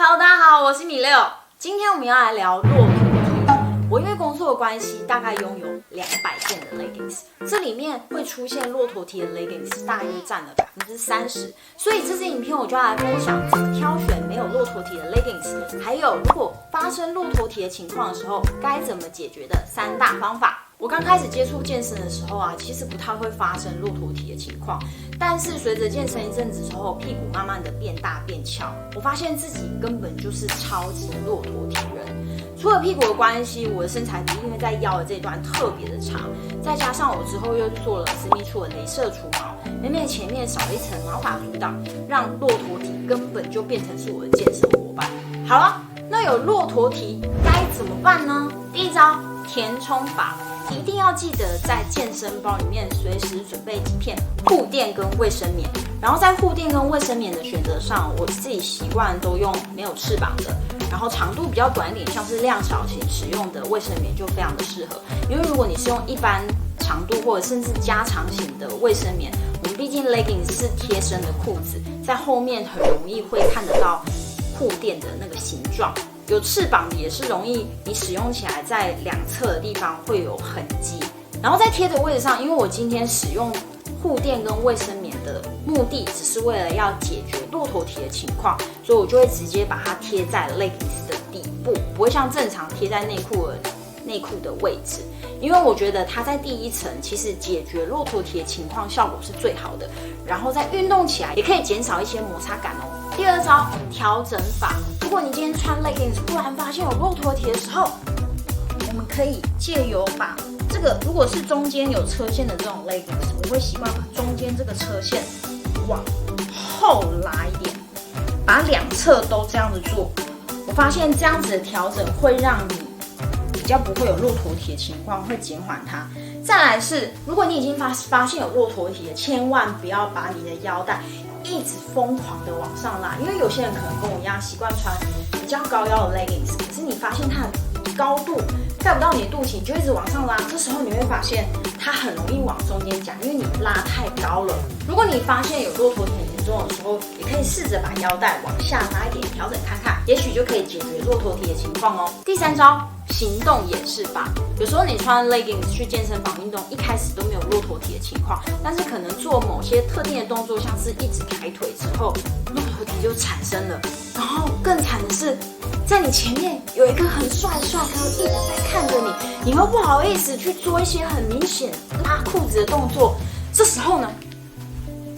Hello， 大家好，我是米六。今天我们要来聊骆驼蹄。我因为工作的关系，大概拥有200件的 leggings， 这里面会出现骆驼蹄的 leggings 大约占了30%。所以这支影片我就要来分享怎么挑选没有骆驼蹄的 leggings， 还有如果发生骆驼蹄的情况的时候，该怎么解决的3大方法。我刚开始接触健身的时候啊，其实不太会发生骆驼蹄的情况，但是随着健身一阵子之后，屁股慢慢的变大变翘，我发现自己根本就是超级骆驼蹄人。除了屁股的关系，我的身材比因为在腰的这一段特别的长，再加上我之后又做了私密处的雷射除毛，每每前面少了一层毛发阻挡，让骆驼蹄根本就变成是我的健身伙伴。好了，那有骆驼蹄该怎么办呢？第一招，填充法。一定要记得在健身包里面随时准备几片护垫跟卫生棉，然后在护垫跟卫生棉的选择上，我自己习惯都用没有翅膀的，然后长度比较短一点，像是量小型使用的卫生棉就非常的适合。因为如果你是用一般长度或者甚至加长型的卫生棉，我们毕竟 leggings 是贴身的裤子，在后面很容易会看得到护垫的那个形状。有翅膀的也是容易，你使用起来在两侧的地方会有痕迹。然后在贴的位置上，因为我今天使用护垫跟卫生棉的目的，只是为了要解决骆驼蹄的情况，所以我就会直接把它贴在 leggings 的底部，不会像正常贴在内裤的位置。因为我觉得它在第一层其实解决骆驼蹄的情况效果是最好的，然后在运动起来也可以减少一些摩擦感哦。第二招，调整法。如果你今天穿 leggings 突然发现有骆驼蹄的时候，我们可以借由把这个，如果是中间有车线的这种 leggings， 我会习惯把中间这个车线往后拉一点，把两侧都这样子做。我发现这样子的调整会让你比较不会有骆驼蹄的情况，会减缓它。再来是，如果你已经发现有骆驼蹄了，千万不要把你的腰带一直疯狂的往上拉，因为有些人可能跟我一样习惯穿比较高腰的 leggings， 可是你发现它的高度盖不到你的肚脐，你就一直往上拉，这时候你会发现它很容易往中间夹，因为你拉太高了。如果你发现有骆驼蹄很严重的时候，也可以试着把腰带往下拉一点，调整看看，也许就可以解决骆驼蹄的情况哦。第三招，行动演示法。有时候你穿 leggings 去健身房运动，一开始都没有骆驼蹄的情况，但是可能做某些特定的动作，像是一直抬腿之后，骆驼蹄就产生了。然后更惨的是，在你前面有一个很帅的帅哥一直在看着你，你会不好意思去做一些很明显拉裤子的动作。这时候呢，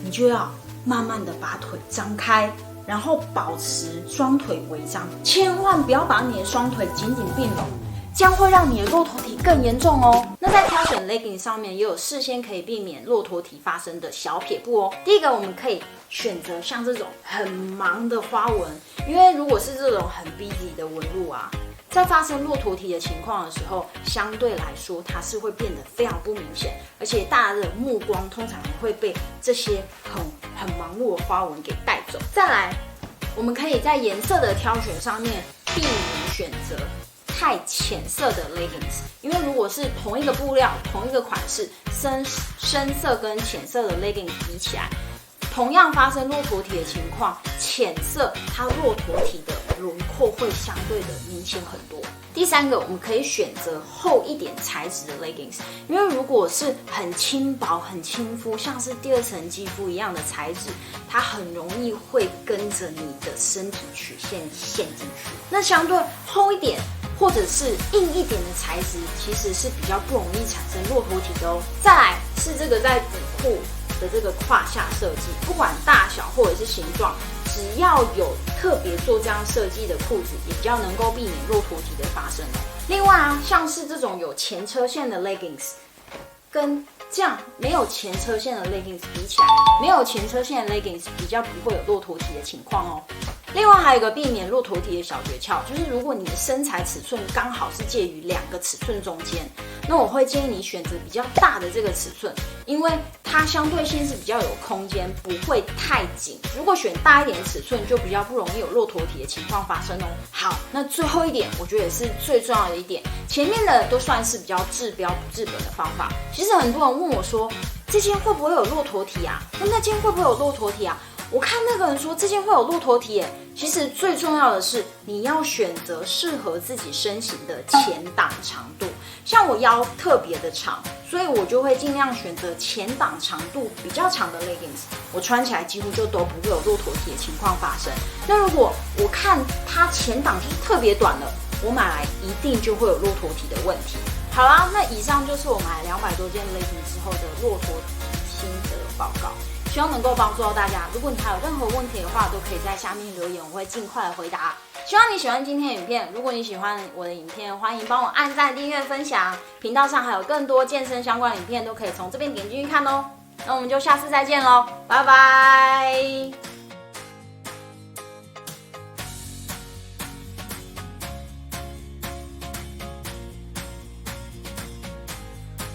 你就要慢慢的把腿张开，然后保持双腿微张，千万不要把你的双腿紧紧并拢，这样会让你的骆驼蹄更严重哦。那在挑选 leggings 上面也有事先可以避免骆驼蹄发生的小撇步哦。第一个，我们可以选择像这种很忙的花纹，因为如果是这种很 busy 的纹路啊，在发生骆驼蹄的情况的时候，相对来说它是会变得非常不明显，而且大家的目光通常会被这些很忙碌的花纹给带走。再来，我们可以在颜色的挑选上面避免选择太浅色的 leggings， 因为如果是同一个布料、同一个款式，深色跟浅色的 leggings 比起来，同样发生骆驼蹄的情况，浅色它骆驼蹄的轮廓会相对的明显很多。第三个，我们可以选择厚一点材质的 leggings， 因为如果是很轻薄、很亲肤，像是第二层肌肤一样的材质，它很容易会跟着你的身体曲线陷进去。那相对厚一点或者是硬一点的材质，其实是比较不容易产生骆驼蹄的哦。再来是这个在底裤的这个胯下设计，不管大小或者是形状，只要有特别做这样设计的裤子，也比较能够避免骆驼蹄的发生。另外啊，像是这种有前车线的 leggings， 跟这样没有前车线的 leggings 比起来，没有前车线的 leggings 比较不会有骆驼蹄的情况哦。另外还有一个避免骆驼蹄的小诀窍，就是如果你的身材尺寸刚好是介于2个尺寸中间，那我会建议你选择比较大的这个尺寸，因为它相对性是比较有空间，不会太紧。如果选大一点的尺寸，就比较不容易有骆驼蹄的情况发生哦。好，那最后一点，我觉得也是最重要的一点，前面的都算是比较治标不治本的方法。其实很多人问我说，这件会不会有骆驼蹄啊？那件会不会有骆驼蹄啊？我看那个人说这件会有骆驼体耶，其实最重要的是你要选择适合自己身形的前档长度。像我腰特别的长，所以我就会尽量选择前档长度比较长的 leggings， 我穿起来几乎就都不会有骆驼体的情况发生。那如果我看它前档就是特别短了，我买来一定就会有骆驼体的问题。好啦，那以上就是我买200多件 leggings 之后的骆驼体心得报告，希望能够帮助到大家。如果你还有任何问题的话，都可以在下面留言，我会尽快的回答。希望你喜欢今天的影片，如果你喜欢我的影片，欢迎帮我按赞、订阅、分享。频道上还有更多健身相关的影片，都可以从这边点进去看哦。那我们就下次再见喽，拜拜。